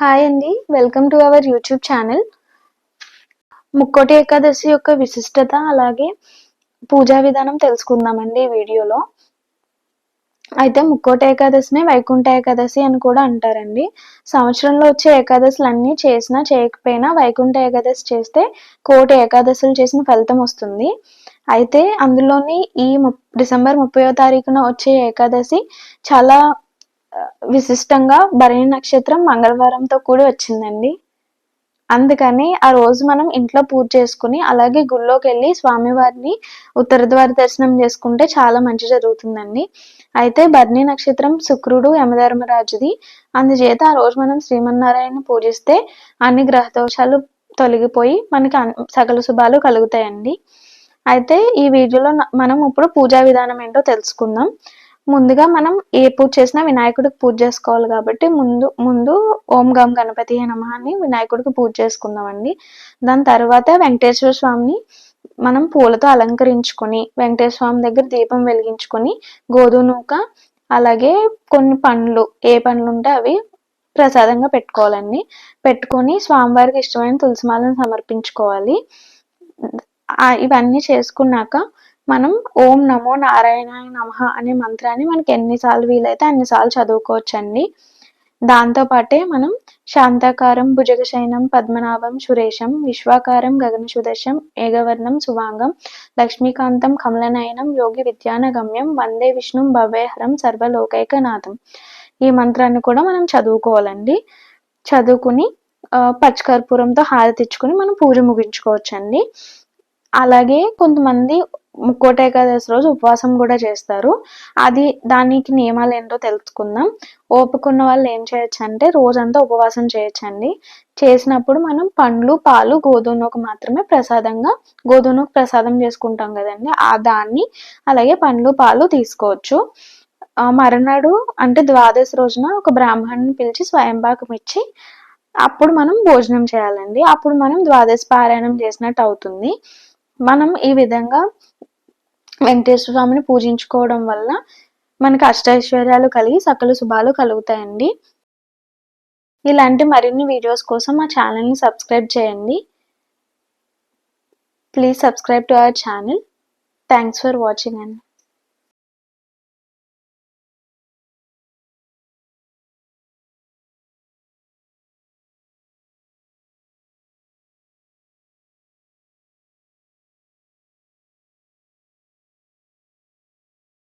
Hi అండి. Welcome to our YouTube channel. Mukkoti Ekadashi యొక్క విశిష్టత అలాగే పూజా విధానం తెలుసుకుందామండి ఈ వీడియోలో. అయితే ముక్కోటి ఏకాదశిని వైకుంఠ ఏకాదశి అని కూడా అంటారండి. సంవత్సరంలో వచ్చే ఏకాదశులన్నీ చేసినా చేయకపోయినా వైకుంఠ ఏకాదశి చేస్తే కోటి ఏకాదశులు చేసిన ఫలితం వస్తుంది. అయితే అందులోని ఈ డిసెంబర్ 30వ తారీఖున వచ్చే ఏకాదశి చాలా విశిష్టంగా భరణి నక్షత్రం మంగళవారంతో కూడి వచ్చిందండి. అందుకని ఆ రోజు మనం ఇంట్లో పూజ చేసుకుని అలాగే గుళ్ళోకి వెళ్ళి స్వామివారిని ఉత్తర ద్వార దర్శనం చేసుకుంటే చాలా మంచి జరుగుతుందండి. అయితే భరణి నక్షత్రం శుక్రుడు యమధర్మరాజుది. అందుచేత ఆ రోజు మనం శ్రీమన్నారాయణ పూజిస్తే అన్ని గ్రహ దోషాలు తొలగిపోయి మనకి సకల శుభాలు కలుగుతాయండి. అయితే ఈ వీడియోలో మనం ఇప్పుడు పూజా విధానం ఏంటో తెలుసుకుందాం. ముందుగా మనం ఏ పూజ చేసినా వినాయకుడికి పూజ చేసుకోవాలి కాబట్టి ముందు ఓం గం గణపతి నమః అని వినాయకుడికి పూజ చేసుకుందామండి. దాని తర్వాత వెంకటేశ్వర స్వామిని మనం పూలతో అలంకరించుకొని వెంకటేశ్వర స్వామి దగ్గర దీపం వెలిగించుకొని గోధుమ నూక అలాగే కొన్ని పండ్లు ఏ పండ్లు ఉంటే అవి ప్రసాదంగా పెట్టుకోవాలండి. పెట్టుకొని స్వామివారికి ఇష్టమైన తులసిమాలను సమర్పించుకోవాలి. ఇవన్నీ చేసుకున్నాక మనం ఓం నమో నారాయణాయ నమః అనే మంత్రాన్ని మనకి ఎన్నిసార్లు వీలైతే అన్నిసార్లు చదువుకోవచ్చండి. దాంతోపాటే మనం శాంతాకారం భుజగశయనం పద్మనాభం సురేశం విశ్వాకారం గగనసుదర్శం ఏకవర్ణం శుభాంగం లక్ష్మీకాంతం కమలనయనం యోగి విద్యానగమ్యం వందే విష్ణుం భవ్యహరం సర్వలోకైకనాథం ఈ మంత్రాన్ని కూడా మనం చదువుకోవాలండి. చదువుకుని పచ్చకర్పూరంతో హారతి ఇచ్చుకుని మనం పూజ ముగించుకోవచ్చండి. అలాగే కొంతమంది ముక్కోటి ఏకాదశి రోజు ఉపవాసం కూడా చేస్తారు. దానికి నియమాలు ఏంటో తెలుసుకుందాం. ఓపిక ఉన్న వాళ్ళు ఏం చేయొచ్చు అంటే రోజంతా ఉపవాసం చేయొచ్చండి. చేసినప్పుడు మనం పండ్లు పాలు గోధుమ నూక మాత్రమే ప్రసాదంగా గోధుమ నూక ప్రసాదం చేసుకుంటాం కదండి, దాన్ని అలాగే పండ్లు పాలు తీసుకోవచ్చు. మరునాడు అంటే ద్వాదశి రోజున ఒక బ్రాహ్మణుని పిలిచి స్వయంపాకం ఇచ్చి అప్పుడు మనం భోజనం చేయాలండి. అప్పుడు మనం ద్వాదశి పారాయణం చేసినట్టు అవుతుంది. మనం ఈ విధంగా వెంకటేశ్వర స్వామిని పూజించుకోవడం వల్ల మనకి అష్టైశ్వర్యాలు కలిగి సకల శుభాలు కలుగుతాయండి. ఇలాంటి మరిన్ని వీడియోస్ కోసం మా ఛానల్ని సబ్స్క్రైబ్ చేయండి. Please subscribe to our channel. Thanks for watching అండి.